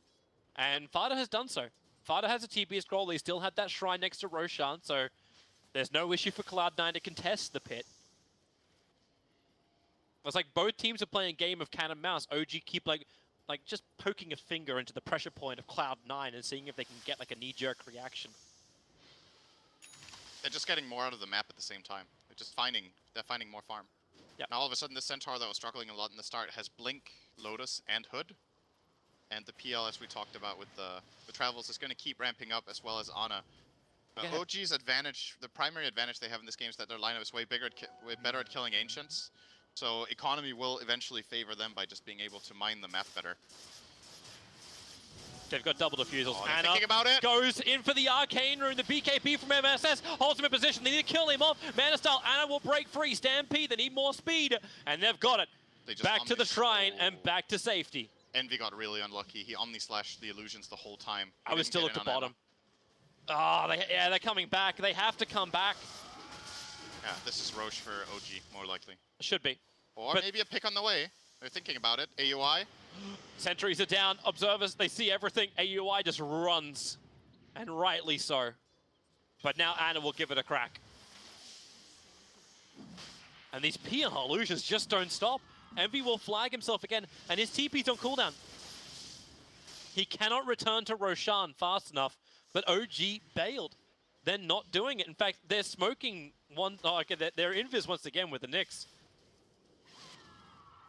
Speaker 2: And Fada has done so. Fada has a TP scroll. They still had that shrine next to Roshan, so there's no issue for Cloud9 to contest the pit. It's like both teams are playing a game of cat and mouse. OG keep like just poking a finger into the pressure point of Cloud9 and seeing if they can get like a knee-jerk reaction.
Speaker 1: They're just getting more out of the map at the same time. They're finding more farm.
Speaker 2: Yep.
Speaker 1: Now all of a sudden, the Centaur that was struggling a lot in the start has Blink, Lotus, and Hood. And the PL, as we talked about with the Travels, is going to keep ramping up, as well as Ana. OG's advantage, the primary advantage they have in this game is that their lineup is way better at killing Ancients. So economy will eventually favor them by just being able to mine the map better.
Speaker 2: They've got double defusals.
Speaker 1: Oh,
Speaker 2: Ana
Speaker 1: thinking about it.
Speaker 2: Goes in for the Arcane Rune. The BKB from MSS holds him in position. They need to kill him off. Mana style. Ana will break free. Stampede. They need more speed. And they've got it. Back to the shrine and back to safety.
Speaker 1: Envy got really unlucky. He omni-slashed the illusions the whole time.
Speaker 2: I was still at the bottom. They're coming back. They have to come back.
Speaker 1: Yeah, this is Roche for OG, more likely.
Speaker 2: Should be.
Speaker 1: Or maybe a pick on the way. They're thinking about it. AUI.
Speaker 2: Sentries are down. Observers, they see everything. AUI just runs. And rightly so. But now Ana will give it a crack. And these PR illusions just don't stop. Envy will flag himself again, and his TP's on cooldown. He cannot return to Roshan fast enough, but OG bailed. They're not doing it. In fact, they're smoking one. Oh, okay, they're invis once again with the Nyx.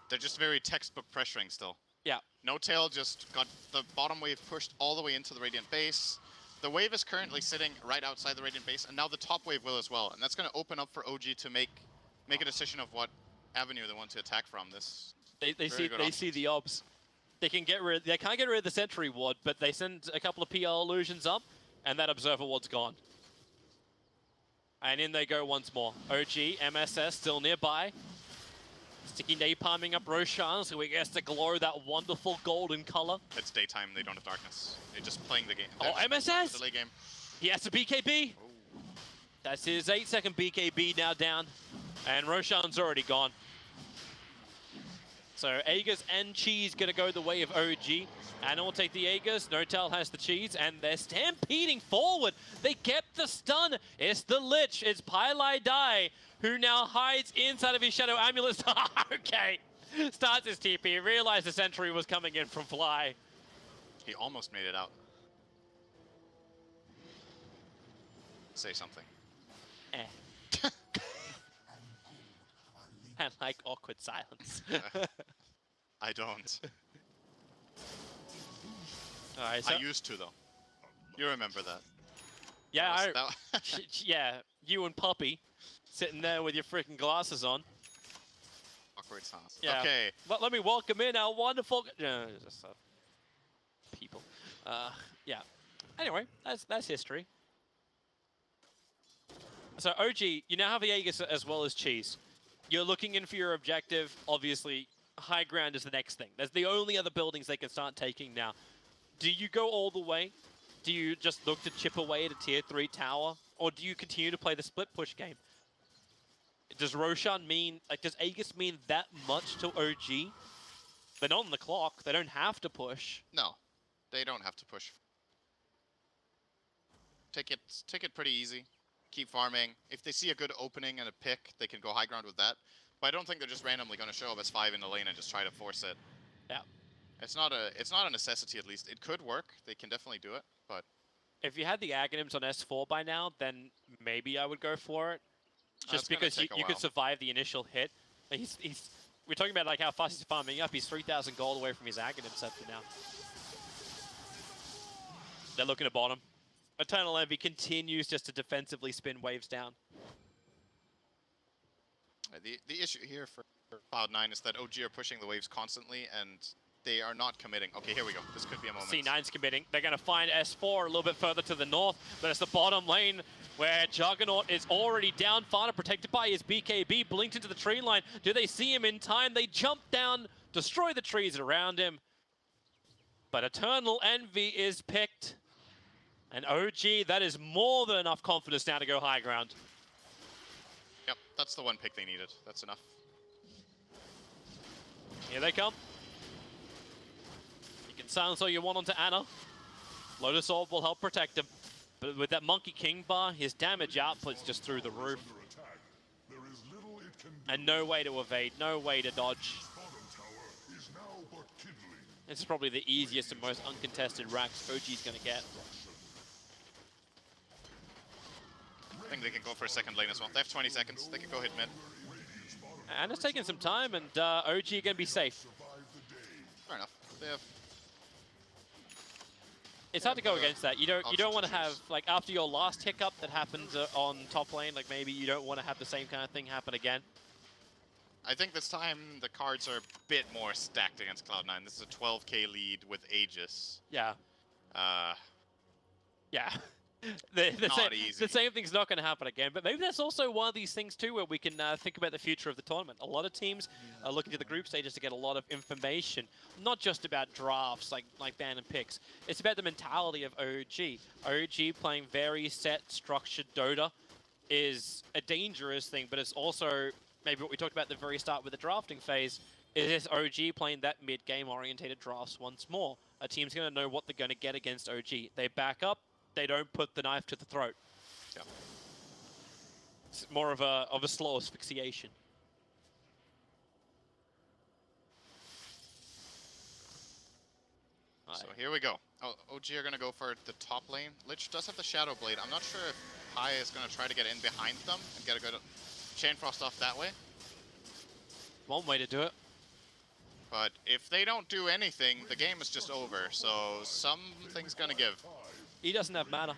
Speaker 1: They're just very textbook pressuring still.
Speaker 2: Yeah.
Speaker 1: No Tail just got the bottom wave pushed all the way into the Radiant base. The wave is currently sitting right outside the Radiant base, and now the top wave will as well. And that's going to open up for OG to make a decision of what avenue they want to attack from. This
Speaker 2: they see the obs. They can't get rid of the sentry ward, but they send a couple of PL illusions up, and that observer ward's gone. And in they go once more. OG, MSS still nearby. Sticky napalming up Roshan, so he gets to glow that wonderful golden color.
Speaker 1: It's daytime, they don't have darkness. They're just playing the game.
Speaker 2: Oh, MSS!
Speaker 1: Delay game.
Speaker 2: He has a BKB.
Speaker 1: Oh.
Speaker 2: That's his 8-second BKB now down. And Roshan's already gone. So Aegis and Cheese gonna go the way of OG. Ana will take the Aegis, Notel has the Cheese, and they're stampeding forward. They get the stun. It's the Lich, it's Pylai Dai, who now hides inside of his Shadow Amulet. Okay, starts his TP, realized the sentry was coming in from Fly.
Speaker 1: He almost made it out. Say something.
Speaker 2: And like awkward silence.
Speaker 1: I don't.
Speaker 2: All right, so
Speaker 1: I used to, though. You remember that.
Speaker 2: Yeah, yeah, you and Puppy sitting there with your freaking glasses on.
Speaker 1: Awkward silence.
Speaker 2: Yeah.
Speaker 1: Okay.
Speaker 2: But let me welcome in our wonderful people. Yeah. Anyway, that's history. So OG, you now have the Aegis as well as Cheese. You're looking in for your objective. Obviously, high ground is the next thing. That's the only other buildings they can start taking now. Do you go all the way? Do you just look to chip away at a tier 3 tower? Or do you continue to play the split push game? Does Roshan mean, does Aegis mean that much to OG? They're not on the clock. They don't have to push.
Speaker 1: No, they don't have to push. Take it pretty easy. Keep farming. If they see a good opening and a pick, they can go high ground with that. But I don't think they're just randomly going to show up as 5 in the lane and just try to force it.
Speaker 2: Yeah.
Speaker 1: It's not a necessity, at least. It could work. They can definitely do it, but
Speaker 2: if you had the Aghanims on S4 by now, then maybe I would go for it. Just because you could survive the initial hit. We're talking about how fast he's farming up. He's 3,000 gold away from his Aghanim scepter now. They're looking at bottom. Eternal Envy continues just to defensively spin waves down.
Speaker 1: The issue here for Cloud9 is that OG are pushing the waves constantly, and they are not committing. Okay, here we go. This could be a moment.
Speaker 2: C9's committing. They're going to find S4 a little bit further to the north, but it's the bottom lane where Juggernaut is already down. Fana protected by his BKB, blinked into the tree line. Do they see him in time? They jump down, destroy the trees around him. But Eternal Envy is picked. And OG, that is more than enough confidence now to go high ground.
Speaker 1: Yep, that's the one pick they needed. That's enough.
Speaker 2: Here they come. You can silence all you want onto Ana. Lotus Orb will help protect him. But with that Monkey King bar, his damage output's just through the roof. And no way to evade, no way to dodge. This is probably the easiest and most uncontested racks OG's going to get.
Speaker 1: I think they can go for a second lane as well. They have 20 seconds. They can go hit mid.
Speaker 2: And it's taking some time, and OG are going to be safe.
Speaker 1: Fair enough. They have...
Speaker 2: It's hard to go against that. You don't want to have, like, after your last hiccup that happened on top lane, like maybe you don't want to have the same kind of thing happen again.
Speaker 1: I think this time the cards are a bit more stacked against Cloud9. This is a 12k lead with Aegis.
Speaker 2: Yeah. Yeah.
Speaker 1: Easy.
Speaker 2: The same thing's not going to happen again, but maybe that's also one of these things too where we can think about the future of the tournament. A lot of teams are looking to the group stages to get a lot of information, not just about drafts like ban and picks. It's about the mentality of OG. OG playing very set, structured Dota is a dangerous thing, but it's also maybe what we talked about at the very start with the drafting phase. Is this OG playing that mid-game orientated drafts once more? A team's going to know what they're going to get against OG. They back up. They don't put the knife to the throat.
Speaker 1: Yeah.
Speaker 2: It's more of a slow asphyxiation.
Speaker 1: So here we go. Oh, OG are going to go for the top lane. Lich does have the Shadow Blade. I'm not sure if Pi is going to try to get in behind them and get a good Chain Frost off that way.
Speaker 2: One way to do it.
Speaker 1: But if they don't do anything, the game is just over. So something's going to give.
Speaker 2: He doesn't have mana.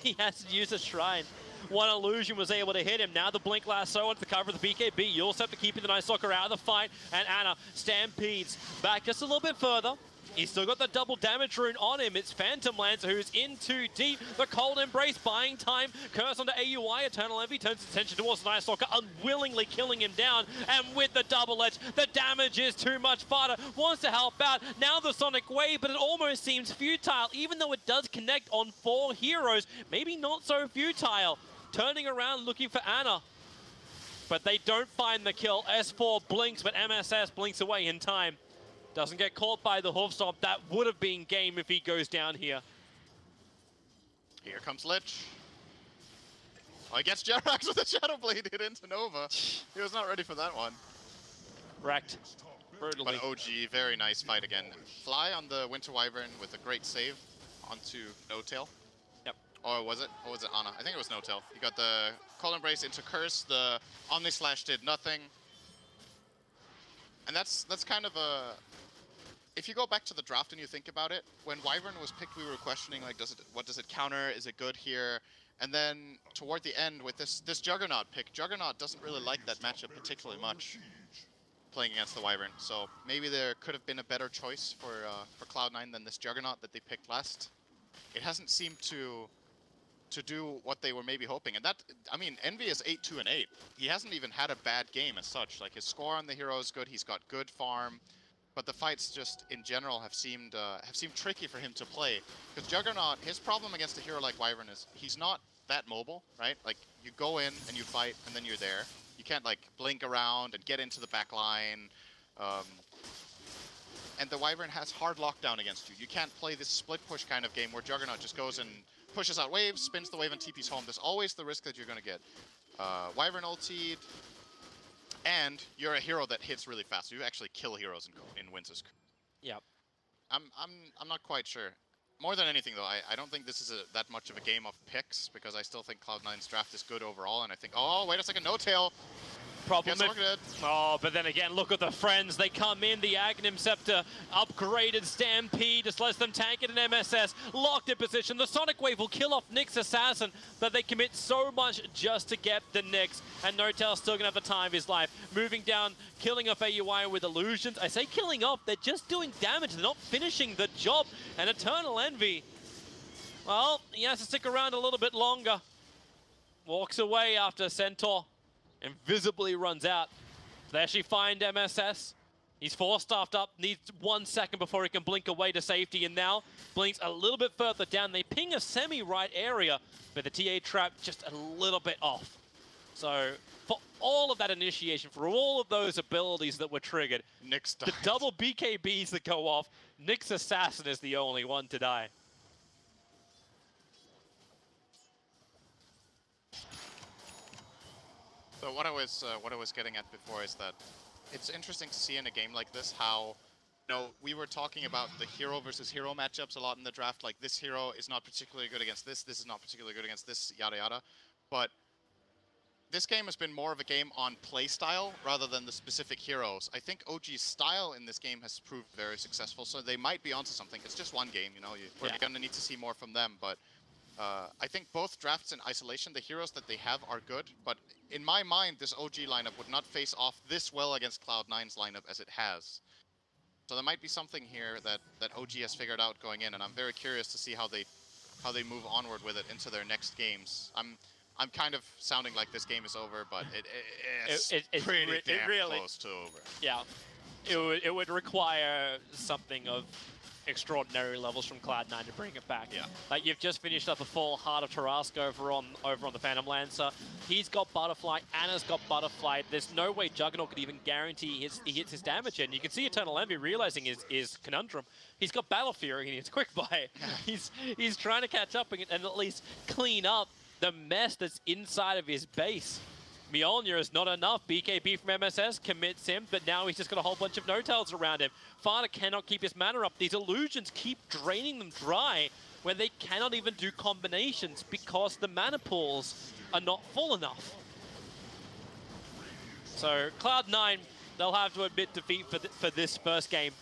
Speaker 2: He has to use a Shrine. One illusion was able to hit him. Now the Blink Lasso onto the cover of the BKB. You also have to keep the Night Stalker out of the fight. And Ana stampedes back just a little bit further. He's still got the double damage rune on him. It's Phantom Lancer who's in too deep. The Cold Embrace buying time. Curse onto AUI. Eternal Envy turns its attention towards the Night Stalker, unwillingly killing him down. And with the double edge, the damage is too much. Fada wants to help out. Now the Sonic Wave, but it almost seems futile, even though it does connect on 4 heroes. Maybe not so futile. Turning around, looking for Ana. But they don't find the kill. S4 blinks, but MSS blinks away in time. Doesn't get caught by the hoof stomp. That would have been game if he goes down here.
Speaker 1: Here comes Lich. Oh, he gets Jerax with a Shadow Blade hit into Nova. He was not ready for that one.
Speaker 2: Wrecked. Brutally.
Speaker 1: But OG, very nice fight again. Fly on the Winter Wyvern with a great save onto No-Tail.
Speaker 2: Yep.
Speaker 1: Or was it? Or was it Ana? I think it was No-Tail. He got the Cold Embrace into Curse. The Omni Slash did nothing. And that's kind of a... If you go back to the draft and you think about it, when Wyvern was picked, we were questioning, like, what does it counter? Is it good here? And then toward the end with this Juggernaut pick, Juggernaut doesn't really like that matchup particularly much, playing against the Wyvern. So maybe there could have been a better choice for Cloud9 than this Juggernaut that they picked last. It hasn't seemed to do what they were maybe hoping. And that, I mean, Envy is 8-2 and 8. He hasn't even had a bad game as such. Like, his score on the hero is good. He's got good farm. But the fights just, in general, have seemed tricky for him to play. Because Juggernaut, his problem against a hero like Wyvern is he's not that mobile, right? Like, you go in and you fight, and then you're there. You can't, like, blink around and get into the back line. And the Wyvern has hard lockdown against you. You can't play this split push kind of game where Juggernaut just goes and pushes out waves, spins the wave, and TP's home. There's always the risk that you're going to get Wyvern ultied. And you're a hero that hits really fast. You actually kill heroes in Winter's.
Speaker 2: Yep.
Speaker 1: I'm not quite sure. More than anything, though, I don't think this is that much of a game of picks, because I still think Cloud9's draft is good overall, and I think, oh, wait a second, No-Tail.
Speaker 2: Problem oh, but then again, look at the friends. They come in, the Aghanim Scepter, upgraded Stampede, just lets them tank it in MSS, locked in position. The Sonic Wave will kill off Nyx Assassin, but they commit so much just to get the Nyx, and No-Tail's still gonna have the time of his life. Moving down, killing off AUI with illusions. I say killing off, they're just doing damage, they're not finishing the job. And Eternal Envy, well, he has to stick around a little bit longer. Walks away after Centaur. Invisibly runs out. They actually find MSS. He's 4-staffed up, needs 1 second before he can blink away to safety, and now blinks a little bit further down. They ping a semi-right area, but the TA trap just a little bit off. So for all of that initiation, for all of those abilities that were triggered,
Speaker 1: Nyx
Speaker 2: the
Speaker 1: died.
Speaker 2: double BKBs that go off, Nyx Assassin is the only one to die.
Speaker 1: So what I was getting at before is that it's interesting to see in a game like this how, we were talking about the hero versus hero matchups a lot in the draft. Like, this hero is not particularly good against this is not particularly good against this, yada yada. But this game has been more of a game on playstyle rather than the specific heroes. I think OG's style in this game has proved very successful, so they might be onto something. It's just one game, we're gonna need to see more from them, but I think both drafts in isolation, the heroes that they have are good, but in my mind, this OG lineup would not face off this well against Cloud9's lineup as it has. So there might be something here that OG has figured out going in, and I'm very curious to see how they move onward with it into their next games. I'm kind of sounding like this game is over, but it's pretty damn
Speaker 2: really
Speaker 1: close to over.
Speaker 2: Yeah, it would require something of extraordinary levels from Cloud9 to bring it back.
Speaker 1: Yeah.
Speaker 2: Like, you've just finished up a full Heart of Tarrasque over on the Phantom Lancer. He's got Butterfly, Anna's got Butterfly. There's no way Juggernaut could even guarantee he hits his damage, and you can see Eternal Envy realizing his conundrum. He's got Battle Fury and he's Quick Buy. he's trying to catch up and at least clean up the mess that's inside of his base. Mjolnir is not enough. BKB from MSS commits him, but now he's just got a whole bunch of no-tails around him. Fada cannot keep his mana up. These illusions keep draining them dry when they cannot even do combinations because the mana pools are not full enough. So Cloud9, they'll have to admit defeat for this first game.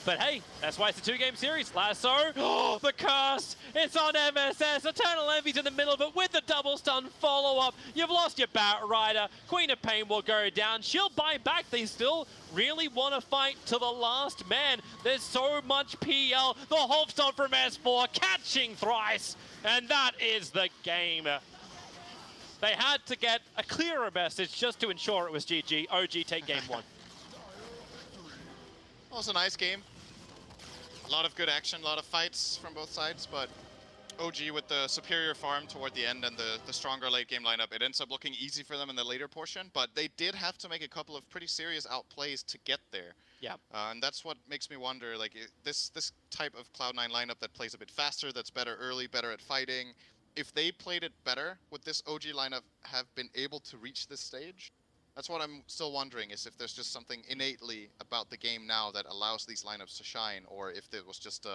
Speaker 2: But hey, that's why it's a two-game series. Lasso, oh, the curse! It's on MSS. Eternal Envy's in the middle of it with the double stun follow-up. You've lost your Batrider. Queen of Pain will go down. She'll buy back. They still really want to fight to the last man. There's so much PL. The Holstone from S4 catching thrice. And that is the game. They had to get a clearer message just to ensure it was GG. OG take game one.
Speaker 1: Well, it was a nice game. A lot of good action, a lot of fights from both sides, but OG with the superior farm toward the end and the stronger late game lineup, it ends up looking easy for them in the later portion, but they did have to make a couple of pretty serious outplays to get there.
Speaker 2: Yeah.
Speaker 1: And that's what makes me wonder, like, this type of Cloud9 lineup that plays a bit faster, that's better early, better at fighting, if they played it better, would this OG lineup have been able to reach this stage? That's what I'm still wondering, is if there's just something innately about the game now that allows these lineups to shine, or if it was just